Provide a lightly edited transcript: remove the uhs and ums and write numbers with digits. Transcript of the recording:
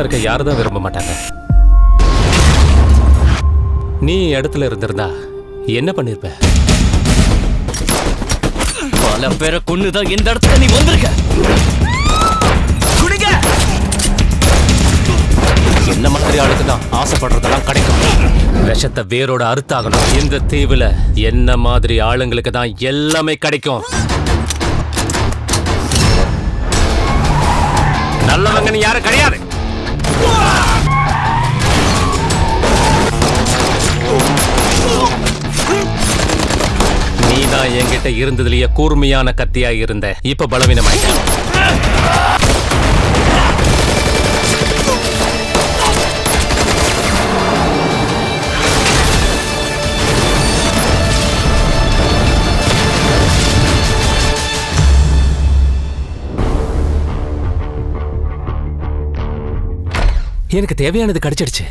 இருக்க யாரும் தான் விரும்ப மாட்டாங்க. நீ இடத்துல இருந்திருந்தா என்ன பண்ணிருப்ப? பல பேரை கொன்னுதான் இந்த இடத்துல நீ வந்திருக்க. குடிங்க. என்ன மாதிரி ஆளுக்கு தான் ஆசைப்படுறதெல்லாம் கிடைக்கும். விஷத்தை வேரோட அறுத்தாகணும். இந்த தீவுல என்ன மாதிரி ஆளுங்களுக்கு தான் எல்லாமே கிடைக்கும். நல்லவங்க யாரும் கிடையாது. நீதான் என்கிட்ட இருந்ததுலயே கூர்மையான கத்தியா இருந்த. இப்ப பலவீனமாயிட்ட. எனக்கு தேவையானது கிடைச்சிடுச்சு.